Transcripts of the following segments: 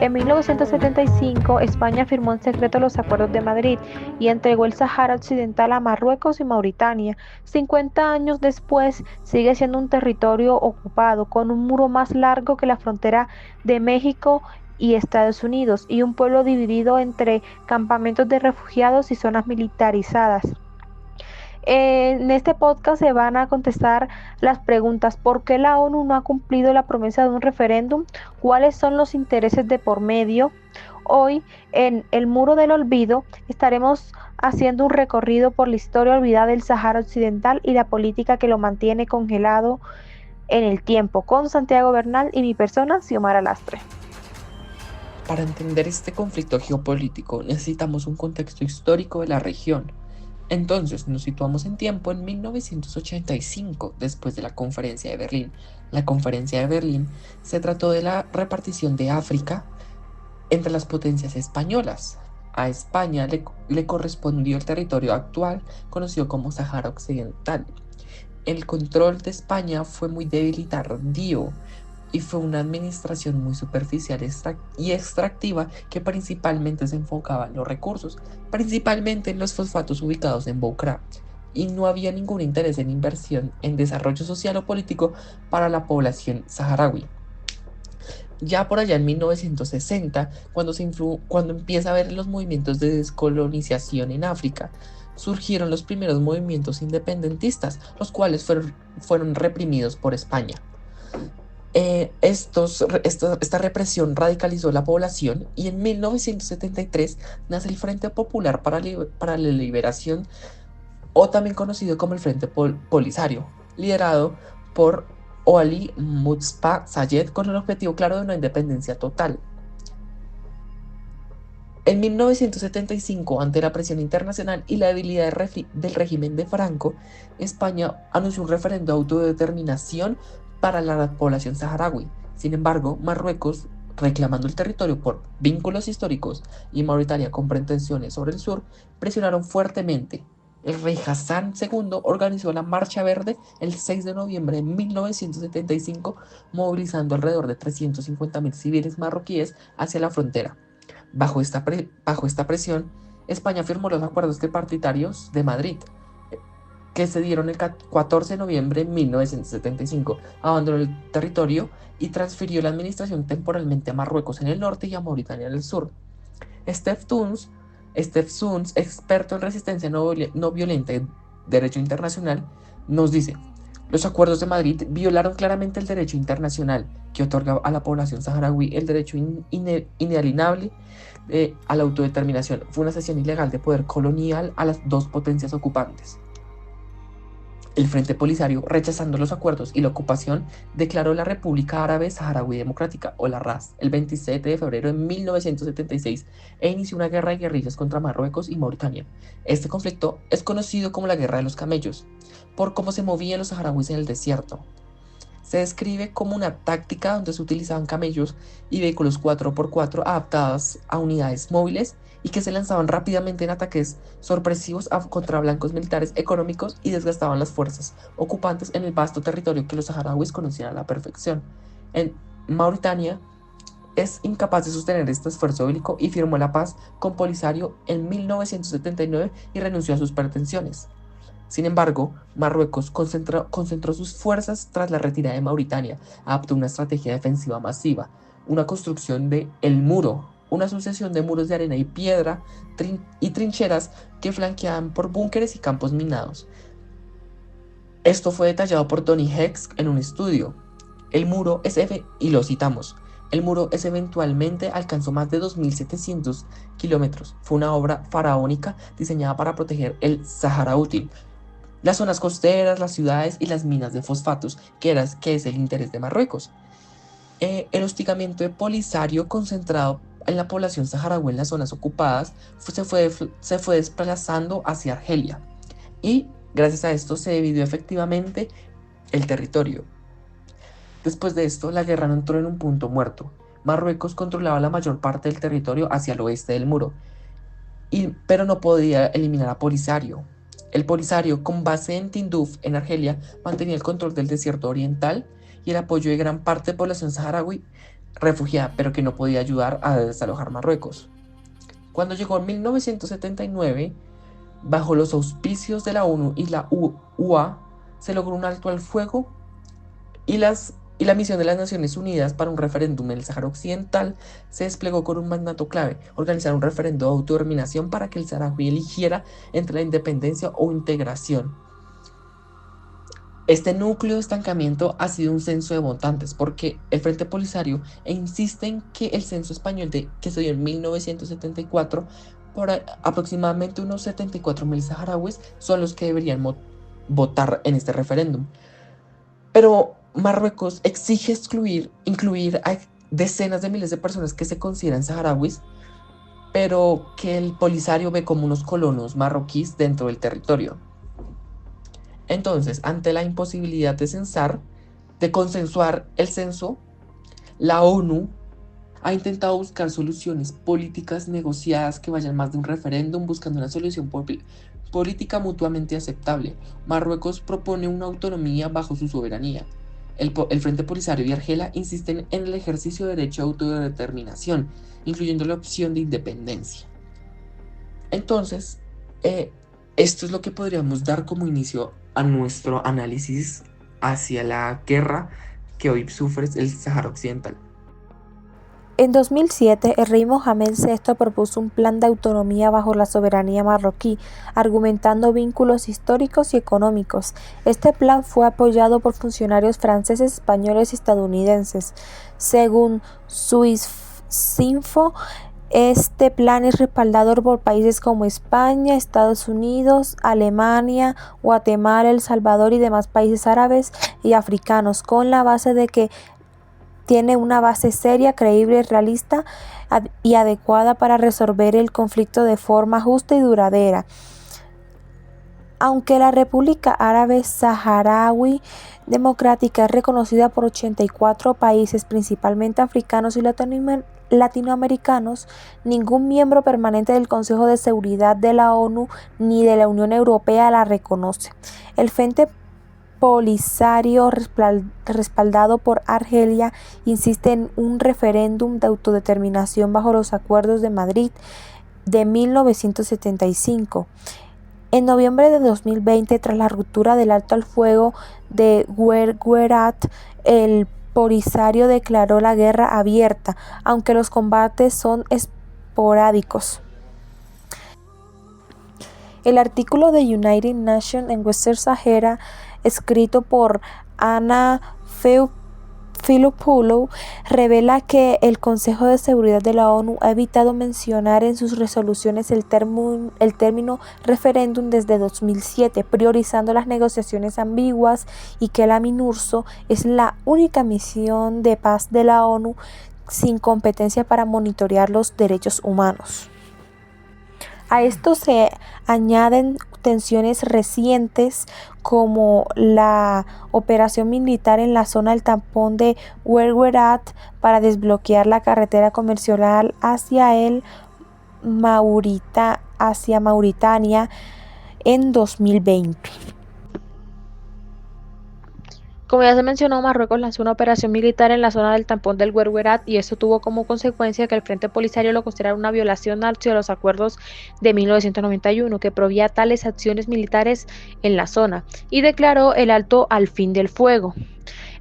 En 1975, España firmó en secreto los Acuerdos de Madrid y entregó el Sáhara Occidental a Marruecos y Mauritania. 50 años después, sigue siendo un territorio ocupado, con un muro más largo que la frontera de México y Estados Unidos, y un pueblo dividido entre campamentos de refugiados y zonas militarizadas. En este podcast se van a contestar las preguntas: ¿por qué la ONU no ha cumplido la promesa de un referéndum? ¿Cuáles son los intereses de por medio? Hoy, en El Muro del Olvido, estaremos haciendo un recorrido por la historia olvidada del Sahara Occidental y la política que lo mantiene congelado en el tiempo, con Santiago Bernal y mi persona, Xiomara Lastre. Para entender este conflicto geopolítico necesitamos un contexto histórico de la región. Entonces nos situamos en tiempo en 1985, después de la Conferencia de Berlín. La Conferencia de Berlín se trató de la repartición de África entre las potencias españolas. A España le correspondió el territorio actual, conocido como Sahara Occidental. El control de España fue muy débil y tardío, y fue una administración muy superficial y extractiva que principalmente se enfocaba en los recursos, principalmente en los fosfatos ubicados en Boucra, y no había ningún interés en inversión en desarrollo social o político para la población saharaui. Ya por allá en 1960, cuando empieza a ver los movimientos de descolonización en África, surgieron los primeros movimientos independentistas, los cuales fueron reprimidos por España. Esta represión radicalizó la población y en 1973 nace el Frente Popular para la Liberación, o también conocido como el Frente Polisario, liderado por Oali Mustafa Sayed, con el objetivo claro de una independencia total. En 1975, ante la presión internacional y la debilidad del régimen de Franco, España anunció un referendo de autodeterminación para la población saharaui. Sin embargo, Marruecos, reclamando el territorio por vínculos históricos, y Mauritania con pretensiones sobre el sur, presionaron fuertemente. El rey Hassan II organizó la Marcha Verde el 6 de noviembre de 1975, movilizando alrededor de 350.000 civiles marroquíes hacia la frontera. Bajo esta presión, España firmó los acuerdos tripartitarios de Madrid, que se dieron el 14 de noviembre de 1975, abandonó el territorio y transfirió la administración temporalmente a Marruecos en el norte y a Mauritania en el sur. Steph Soons, experto en resistencia no violenta y derecho internacional, nos dice: los acuerdos de Madrid violaron claramente el derecho internacional, que otorga a la población saharaui el derecho inalienable a la autodeterminación. Fue una cesión ilegal de poder colonial a las dos potencias ocupantes. El Frente Polisario, rechazando los acuerdos y la ocupación, declaró la República Árabe Saharaui Democrática, o la RAS, el 27 de febrero de 1976 e inició una guerra de guerrillas contra Marruecos y Mauritania. Este conflicto es conocido como la Guerra de los Camellos, por cómo se movían los saharauis en el desierto. Se describe como una táctica donde se utilizaban camellos y vehículos 4x4 adaptados a unidades móviles y que se lanzaban rápidamente en ataques sorpresivos contra blancos militares económicos y desgastaban las fuerzas ocupantes en el vasto territorio que los saharauis conocían a la perfección. En Mauritania es incapaz de sostener este esfuerzo bélico y firmó la paz con Polisario en 1979 y renunció a sus pretensiones. Sin embargo, Marruecos concentró sus fuerzas tras la retirada de Mauritania, adoptó una estrategia defensiva masiva, una construcción de El Muro, una sucesión de muros de arena y piedra y trincheras que flanqueaban por búnkeres y campos minados. Esto fue detallado por Tony Hex en un estudio. Y lo citamos: el muro eventualmente alcanzó más de 2.700 kilómetros. Fue una obra faraónica diseñada para proteger el Sahara útil, las zonas costeras, las ciudades y las minas de fosfatos, que es el interés de Marruecos. El hostigamiento de Polisario, concentrado en la población saharaui en las zonas ocupadas, se fue desplazando hacia Argelia, y gracias a esto se dividió efectivamente el territorio. Después de esto, la guerra no entró en un punto muerto. Marruecos controlaba la mayor parte del territorio hacia el oeste del muro, pero no podía eliminar a Polisario. El Polisario, con base en Tinduf, en Argelia, mantenía el control del desierto oriental y el apoyo de gran parte de la población saharaui refugiada, pero que no podía ayudar a desalojar Marruecos. Cuando llegó en 1979, bajo los auspicios de la ONU y la UA, se logró un alto al fuego y la misión de las Naciones Unidas para un referéndum en el Sáhara Occidental se desplegó con un mandato clave: organizar un referendo de autodeterminación para que el saharaui eligiera entre la independencia o integración. Este núcleo de estancamiento ha sido un censo de votantes, porque el Frente Polisario insiste en que el censo español que se dio en 1974, por aproximadamente unos 74.000 saharauis son los que deberían votar en este referéndum. Pero Marruecos exige incluir a decenas de miles de personas que se consideran saharauis, pero que el Polisario ve como unos colonos marroquíes dentro del territorio. Entonces, ante la imposibilidad de consensuar el censo, la ONU ha intentado buscar soluciones políticas negociadas que vayan más de un referéndum, buscando una solución política mutuamente aceptable. Marruecos propone una autonomía bajo su soberanía. El Frente Polisario y Argelia insisten en el ejercicio de derecho a autodeterminación, incluyendo la opción de independencia. Entonces, esto es lo que podríamos dar como inicio a nuestro análisis hacia la guerra que hoy sufre el Sáhara Occidental. En 2007, el rey Mohamed VI propuso un plan de autonomía bajo la soberanía marroquí, argumentando vínculos históricos y económicos. Este plan fue apoyado por funcionarios franceses, españoles y estadounidenses. Según Swissinfo, este plan es respaldado por países como España, Estados Unidos, Alemania, Guatemala, El Salvador y demás países árabes y africanos, con la base de que tiene una base seria, creíble, realista y adecuada para resolver el conflicto de forma justa y duradera. Aunque la República Árabe Saharaui Democrática es reconocida por 84 países, principalmente africanos y latinoamericanos, ningún miembro permanente del Consejo de Seguridad de la ONU ni de la Unión Europea la reconoce. El Frente Polisario, respaldado por Argelia, insiste en un referéndum de autodeterminación bajo los Acuerdos de Madrid de 1975. En noviembre de 2020, tras la ruptura del alto al fuego de Guerguerat, el Polisario declaró la guerra abierta, aunque los combates son esporádicos. El artículo de United Nations en Western Sahara, escrito por Anna Filopoulou, revela que el Consejo de Seguridad de la ONU ha evitado mencionar en sus resoluciones el término referéndum desde 2007, priorizando las negociaciones ambiguas, y que la MINURSO es la única misión de paz de la ONU sin competencia para monitorear los derechos humanos. A esto se añaden tensiones recientes como la operación militar en la zona del tampón de Guerguerat para desbloquear la carretera comercial hacia Mauritania en 2020. Como ya se mencionó, Marruecos lanzó una operación militar en la zona del tampón del Guerguerat, y esto tuvo como consecuencia que el Frente Polisario lo considerara una violación hacia los acuerdos de 1991, que prohibía tales acciones militares en la zona, y declaró el alto al fin del fuego.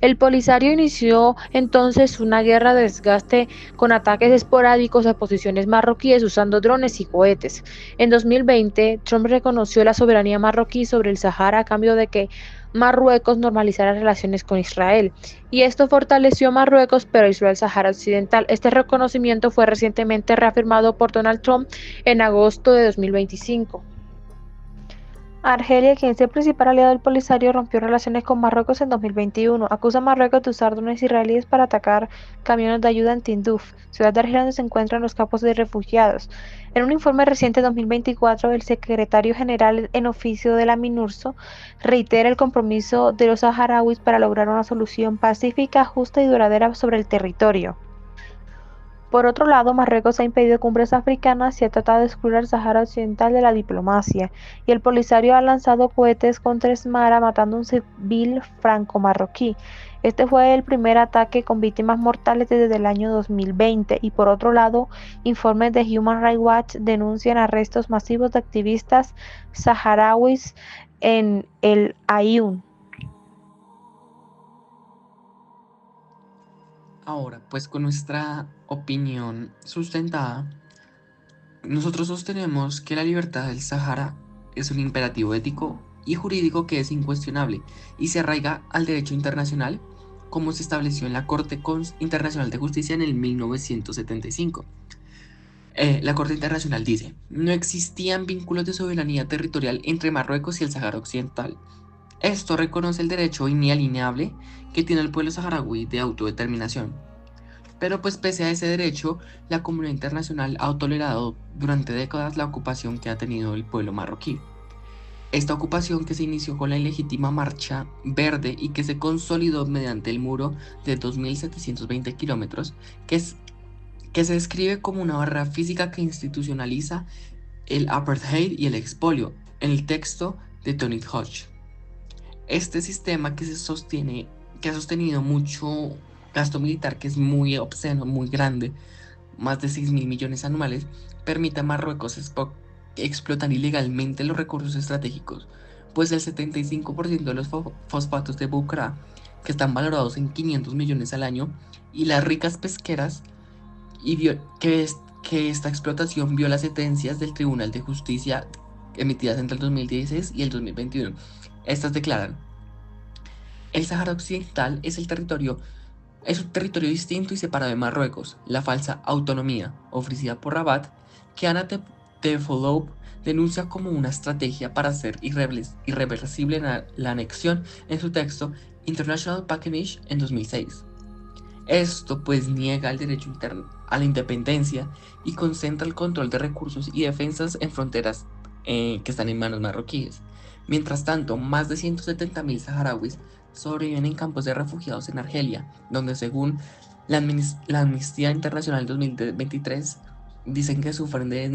El Polisario inició entonces una guerra de desgaste con ataques esporádicos a posiciones marroquíes usando drones y cohetes. En 2020, Trump reconoció la soberanía marroquí sobre el Sahara a cambio de que Marruecos normalizara relaciones con Israel, y esto fortaleció a Marruecos, pero aisló al Sahara Occidental. Este reconocimiento fue recientemente reafirmado por Donald Trump en agosto de 2025. Argelia, quien es el principal aliado del Polisario, rompió relaciones con Marruecos en 2021. Acusa a Marruecos de usar drones israelíes para atacar camiones de ayuda en Tinduf, ciudad de Argelia donde se encuentran los campos de refugiados. En un informe reciente de 2024, el secretario general en oficio de la MINURSO reitera el compromiso de los saharauis para lograr una solución pacífica, justa y duradera sobre el territorio. Por otro lado, Marruecos ha impedido cumbres africanas y ha tratado de excluir al Sáhara Occidental de la diplomacia, y el Polisario ha lanzado cohetes contra Esmara, matando a un civil franco-marroquí. Este fue el primer ataque con víctimas mortales desde el año 2020, y por otro lado, informes de Human Rights Watch denuncian arrestos masivos de activistas saharauis en el Aaiún. Ahora, pues con nuestra opinión sustentada, nosotros sostenemos que la libertad del Sahara es un imperativo ético y jurídico que es incuestionable y se arraiga al derecho internacional como se estableció en la Corte Internacional de Justicia en el 1975. La Corte Internacional dice, no existían vínculos de soberanía territorial entre Marruecos y el Sahara Occidental. Esto reconoce el derecho inalienable que tiene el pueblo saharaui de autodeterminación. Pero pues pese a ese derecho, la comunidad internacional ha tolerado durante décadas la ocupación que ha tenido el pueblo marroquí. Esta ocupación que se inició con la ilegítima Marcha Verde y que se consolidó mediante el muro de 2.720 kilómetros, que se describe como una barrera física que institucionaliza el apartheid y el expolio, en el texto de Tony Hodge. Este sistema que ha sostenido mucho gasto militar, que es muy obsceno, muy grande, más de 6.000 millones anuales, permite a Marruecos explotar ilegalmente los recursos estratégicos, pues el 75% de los fosfatos de Bucra, que están valorados en 500 millones al año, y las ricas pesqueras, que esta explotación viola sentencias del Tribunal de Justicia emitidas entre el 2016 y el 2021. Estas declaran: el Sáhara Occidental es un territorio distinto y separado de Marruecos. La falsa autonomía ofrecida por Rabat, que Anna Tefollow denuncia como una estrategia para hacer irreversible la anexión en su texto International Package en 2006. Esto pues niega el derecho interno a la independencia y concentra el control de recursos y defensas en fronteras que están en manos marroquíes. Mientras tanto, más de 170.000 saharauis sobreviven en campos de refugiados en Argelia, donde según la Amnistía Internacional 2023 dicen que sufren de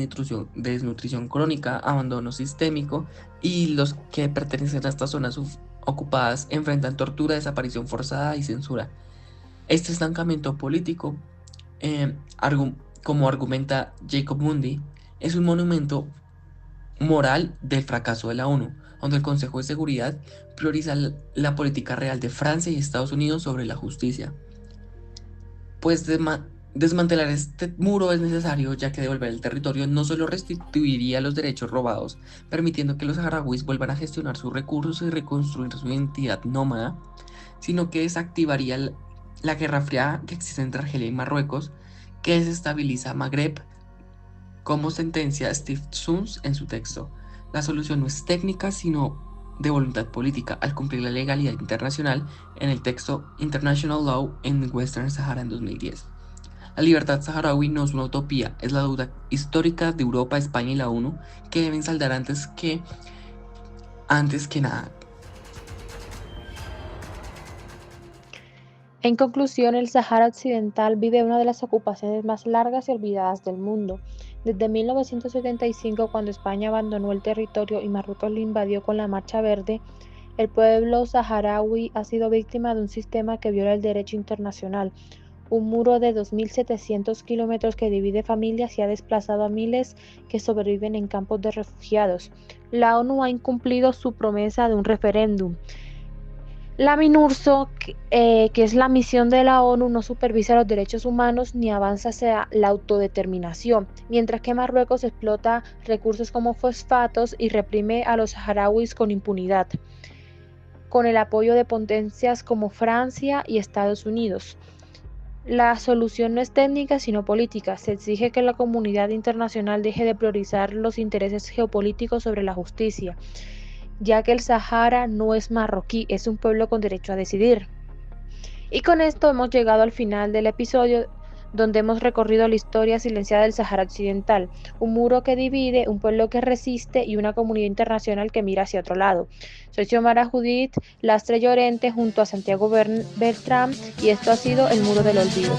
desnutrición crónica, abandono sistémico, y los que pertenecen a estas zonas ocupadas enfrentan tortura, desaparición forzada y censura. Este estancamiento político, como argumenta Jacob Mundy, es un monumento moral del fracaso de la ONU, donde el Consejo de Seguridad prioriza la política real de Francia y Estados Unidos sobre la justicia. Pues desmantelar este muro es necesario, ya que devolver el territorio no solo restituiría los derechos robados, permitiendo que los saharauis vuelvan a gestionar sus recursos y reconstruir su identidad nómada, sino que desactivaría la Guerra Fría que existe entre Argelia y Marruecos, que desestabiliza Magreb, como sentencia Steve Sons en su texto. La solución no es técnica, sino de voluntad política, al cumplir la legalidad internacional en el texto International Law in Western Sahara en 2010. La libertad saharaui no es una utopía, es la deuda histórica de Europa, España y la ONU que deben saldar antes que nada. En conclusión, el Sáhara Occidental vive una de las ocupaciones más largas y olvidadas del mundo. Desde 1975, cuando España abandonó el territorio y Marruecos lo invadió con la Marcha Verde, el pueblo saharaui ha sido víctima de un sistema que viola el derecho internacional. Un muro de 2.700 kilómetros que divide familias y ha desplazado a miles que sobreviven en campos de refugiados. La ONU ha incumplido su promesa de un referéndum. La MINURSO, que es la misión de la ONU, no supervisa los derechos humanos ni avanza hacia la autodeterminación, mientras que Marruecos explota recursos como fosfatos y reprime a los saharauis con impunidad, con el apoyo de potencias como Francia y Estados Unidos. La solución no es técnica, sino política. Se exige que la comunidad internacional deje de priorizar los intereses geopolíticos sobre la justicia, ya que el Sahara no es marroquí, es un pueblo con derecho a decidir. Y con esto hemos llegado al final del episodio, donde hemos recorrido la historia silenciada del Sahara Occidental, un muro que divide, un pueblo que resiste y una comunidad internacional que mira hacia otro lado. Soy Xiomara Judith Lastre Llorente junto a Santiago Bertrán, y esto ha sido El Muro del Olvido.